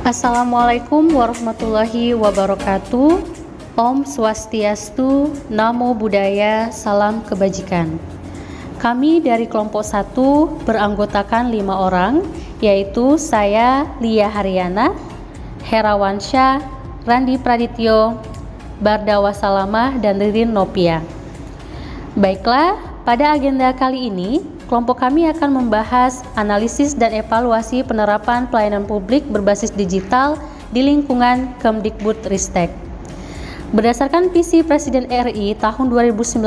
Assalamualaikum warahmatullahi wabarakatuh. Om Swastiastu, Namo Buddhaya, Salam Kebajikan. Kami dari kelompok 1 beranggotakan 5 orang, yaitu saya, Lia Haryana, Herawansyah, Randi Pradityo, Barda Wasalamah, dan Ririn Nopia. Baiklah, pada agenda kali ini, kelompok kami akan membahas analisis dan evaluasi penerapan pelayanan publik berbasis digital di lingkungan Kemdikbudristek. Berdasarkan visi Presiden RI tahun 2019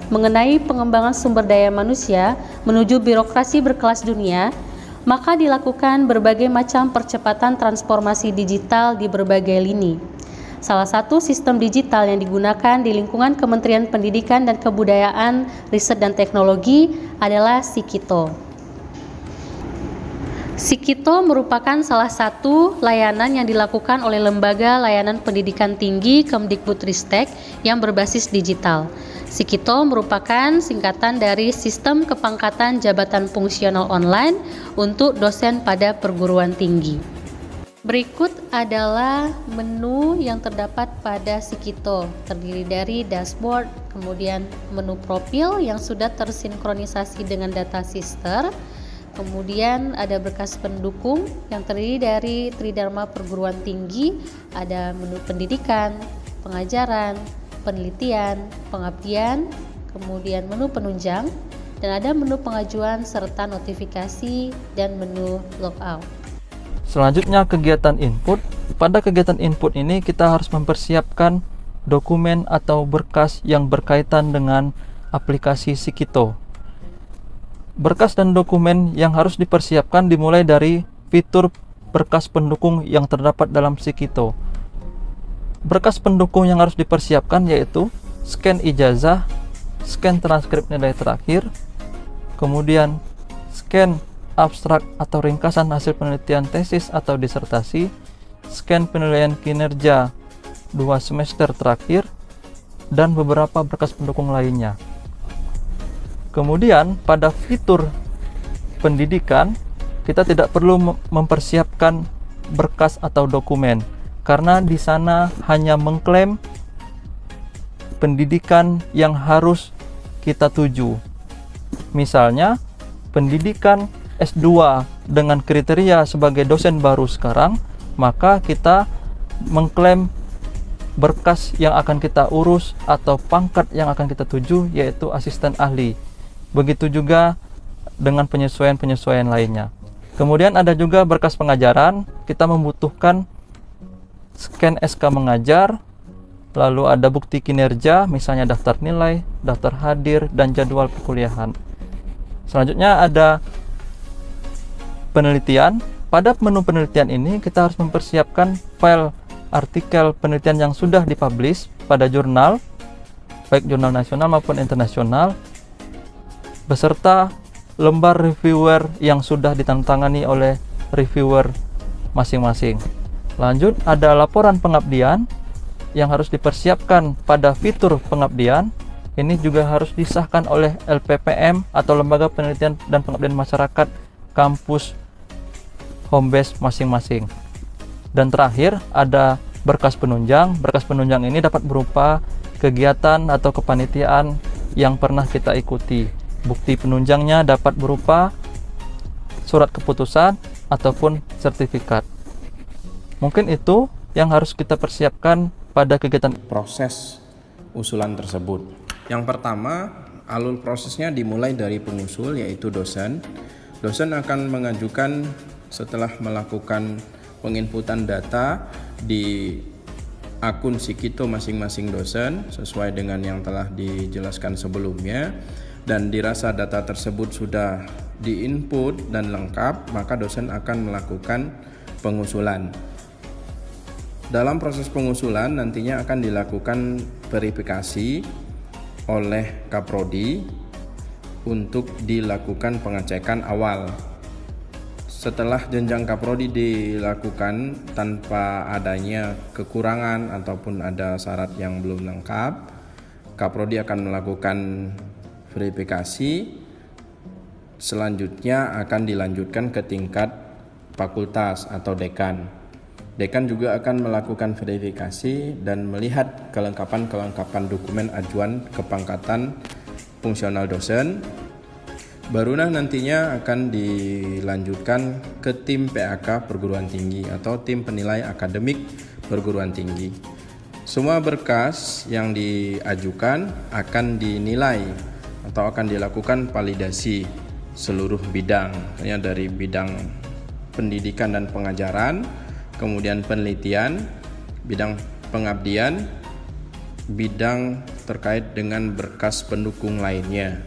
mengenai pengembangan sumber daya manusia menuju birokrasi berkelas dunia, maka dilakukan berbagai macam percepatan transformasi digital di berbagai lini. Salah satu sistem digital yang digunakan di lingkungan Kementerian Pendidikan dan Kebudayaan, Riset dan Teknologi adalah Sikito. Sikito merupakan salah satu layanan yang dilakukan oleh Lembaga Layanan Pendidikan Tinggi Kemdikbudristek yang berbasis digital. Sikito merupakan singkatan dari Sistem Kepangkatan Jabatan Fungsional Online untuk dosen pada perguruan tinggi. Berikut adalah menu yang terdapat pada Sikito, terdiri dari dashboard, kemudian menu profil yang sudah tersinkronisasi dengan data sister, kemudian ada berkas pendukung yang terdiri dari Tridharma Perguruan Tinggi, ada menu pendidikan, pengajaran, penelitian, pengabdian, kemudian menu penunjang, dan ada menu pengajuan serta notifikasi dan menu logout. Selanjutnya kegiatan input. Pada kegiatan input ini kita harus mempersiapkan dokumen atau berkas yang berkaitan dengan aplikasi Sikito. Berkas dan dokumen yang harus dipersiapkan dimulai dari fitur berkas pendukung yang terdapat dalam Sikito. Berkas pendukung yang harus dipersiapkan yaitu scan ijazah, scan transkrip nilai terakhir, kemudian scan abstrak atau ringkasan hasil penelitian tesis atau disertasi, scan penilaian kinerja 2 semester terakhir, dan beberapa berkas pendukung lainnya. Kemudian pada fitur pendidikan, kita tidak perlu mempersiapkan berkas atau dokumen, karena di sana hanya mengklaim pendidikan yang harus kita tuju. Misalnya, pendidikan S2 dengan kriteria sebagai dosen baru sekarang, maka kita mengklaim berkas yang akan kita urus atau pangkat yang akan kita tuju, yaitu asisten ahli. Begitu juga dengan penyesuaian-penyesuaian lainnya. Kemudian ada juga berkas pengajaran, kita membutuhkan scan SK mengajar, lalu ada bukti kinerja, misalnya daftar nilai, daftar hadir, dan jadwal perkuliahan. Selanjutnya ada penelitian. Pada menu penelitian ini kita harus mempersiapkan file artikel penelitian yang sudah dipublish pada jurnal, baik jurnal nasional maupun internasional, beserta lembar reviewer yang sudah ditandatangani oleh reviewer masing-masing. Lanjut, ada laporan pengabdian yang harus dipersiapkan pada fitur pengabdian. Ini juga harus disahkan oleh LPPM atau Lembaga Penelitian dan Pengabdian Masyarakat kampus home base masing-masing. Dan terakhir ada berkas penunjang. Berkas penunjang ini dapat berupa kegiatan atau kepanitiaan yang pernah kita ikuti. Bukti penunjangnya dapat berupa surat keputusan ataupun sertifikat. Mungkin itu yang harus kita persiapkan pada kegiatan proses usulan tersebut. Yang pertama, alur prosesnya dimulai dari pengusul, yaitu dosen. Dosen akan mengajukan setelah melakukan penginputan data di akun Sikito masing-masing dosen sesuai dengan yang telah dijelaskan sebelumnya, dan dirasa data tersebut sudah diinput dan lengkap, maka dosen akan melakukan pengusulan. Dalam proses pengusulan nantinya akan dilakukan verifikasi oleh Kaprodi untuk dilakukan pengecekan awal. Setelah jenjang Kaprodi dilakukan tanpa adanya kekurangan ataupun ada syarat yang belum lengkap, Kaprodi akan melakukan verifikasi. Selanjutnya akan dilanjutkan ke tingkat fakultas atau dekan. Dekan juga akan melakukan verifikasi dan melihat kelengkapan dokumen ajuan kepangkatan fungsional dosen. Barulah nantinya akan dilanjutkan ke tim PAK perguruan tinggi atau tim penilai akademik perguruan tinggi. Semua berkas yang diajukan akan dinilai atau akan dilakukan validasi seluruh bidang, dari bidang pendidikan dan pengajaran, kemudian penelitian, bidang pengabdian, bidang terkait dengan berkas pendukung lainnya.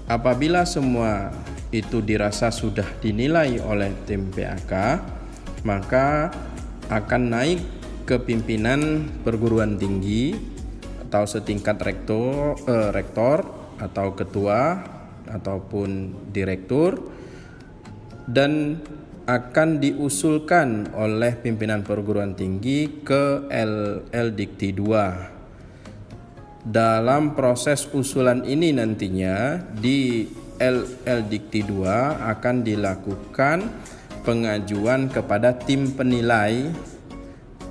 Apabila semua itu dirasa sudah dinilai oleh tim PAK, maka akan naik ke pimpinan perguruan tinggi atau setingkat rektor atau ketua ataupun direktur, dan akan diusulkan oleh pimpinan perguruan tinggi ke LL-Dikti 2. Dalam proses usulan ini nantinya di LL-Dikti 2 akan dilakukan pengajuan kepada tim penilai.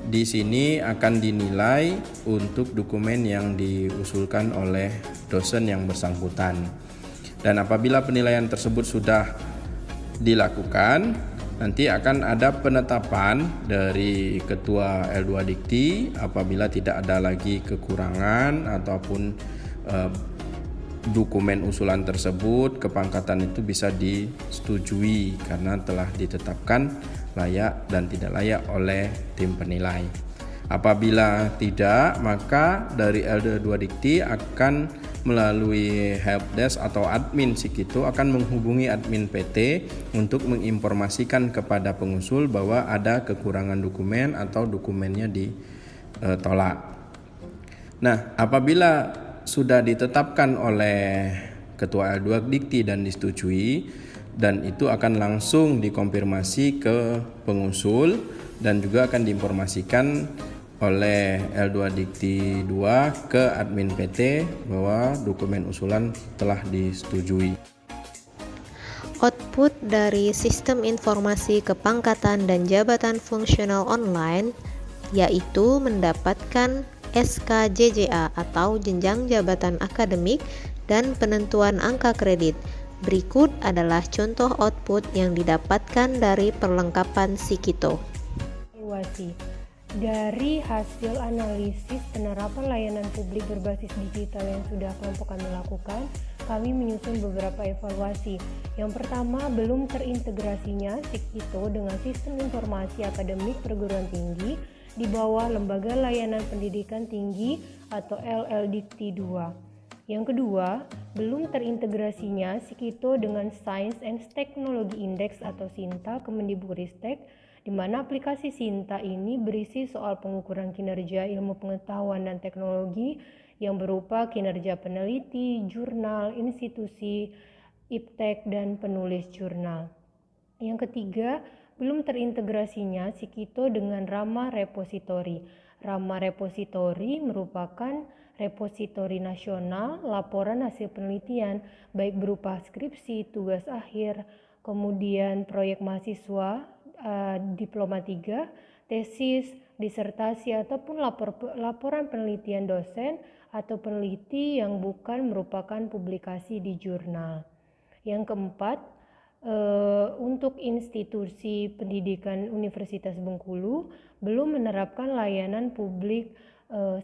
Di sini akan dinilai untuk dokumen yang diusulkan oleh dosen yang bersangkutan. Dan apabila penilaian tersebut sudah dilakukan, nanti akan ada penetapan dari ketua L2 Dikti apabila tidak ada lagi kekurangan ataupun dokumen usulan tersebut, kepangkatan itu bisa disetujui karena telah ditetapkan layak dan tidak layak oleh tim penilai. Apabila tidak, maka dari L2 Dikti akan melalui helpdesk atau admin Sikito akan menghubungi admin PT untuk menginformasikan kepada pengusul bahwa ada kekurangan dokumen atau dokumennya ditolak. Nah, apabila sudah ditetapkan oleh ketua L2 Dikti dan disetujui, dan itu akan langsung dikonfirmasi ke pengusul dan juga akan diinformasikan oleh L2 Dikti 2 ke admin PT bahwa dokumen usulan telah disetujui. Output dari Sistem Informasi Kepangkatan dan Jabatan Fungsional Online yaitu mendapatkan SKJJA atau Jenjang Jabatan Akademik dan penentuan angka kredit. Berikut adalah contoh output yang didapatkan dari perlengkapan Sikito. Evaluasi. Dari hasil analisis penerapan layanan publik berbasis digital yang sudah kelompok kami lakukan, kami menyusun beberapa evaluasi. Yang pertama, belum terintegrasinya Sikito dengan Sistem Informasi Akademik Perguruan Tinggi di bawah Lembaga Layanan Pendidikan Tinggi atau LL-Dikti 2. Yang kedua, belum terintegrasinya Sikito dengan Science and Technology Index atau SINTA Kemendikbudristek, di mana aplikasi SINTA ini berisi soal pengukuran kinerja ilmu pengetahuan dan teknologi yang berupa kinerja peneliti, jurnal, institusi, iptek, dan penulis jurnal. Yang ketiga, belum terintegrasinya Sikito dengan Rama Repository. Rama Repository merupakan repositori nasional laporan hasil penelitian baik berupa skripsi, tugas akhir, kemudian proyek mahasiswa, diploma 3, tesis, disertasi ataupun laporan penelitian dosen atau peneliti yang bukan merupakan publikasi di jurnal. Yang keempat, untuk institusi pendidikan Universitas Bengkulu belum menerapkan layanan publik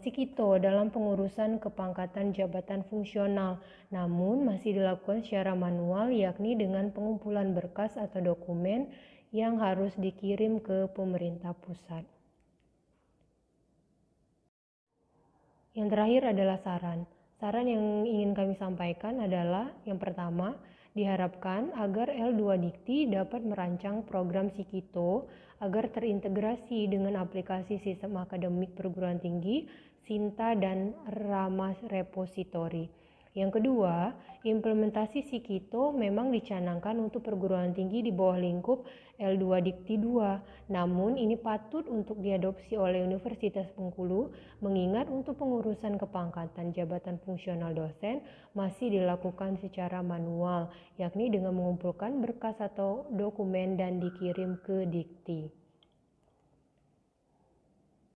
Sikito dalam pengurusan kepangkatan jabatan fungsional, namun masih dilakukan secara manual, yakni dengan pengumpulan berkas atau dokumen yang harus dikirim ke pemerintah pusat. Yang terakhir adalah saran. Saran yang ingin kami sampaikan adalah yang pertama, diharapkan agar L2 Dikti dapat merancang program Sikito agar terintegrasi dengan aplikasi Sistem Akademik Perguruan Tinggi, SINTA, dan Rama Repository. Yang kedua, implementasi Sikito memang dicanangkan untuk perguruan tinggi di bawah lingkup L2 Dikti 2. Namun ini patut untuk diadopsi oleh Universitas Bengkulu mengingat untuk pengurusan kepangkatan jabatan fungsional dosen masih dilakukan secara manual, yakni dengan mengumpulkan berkas atau dokumen dan dikirim ke Dikti.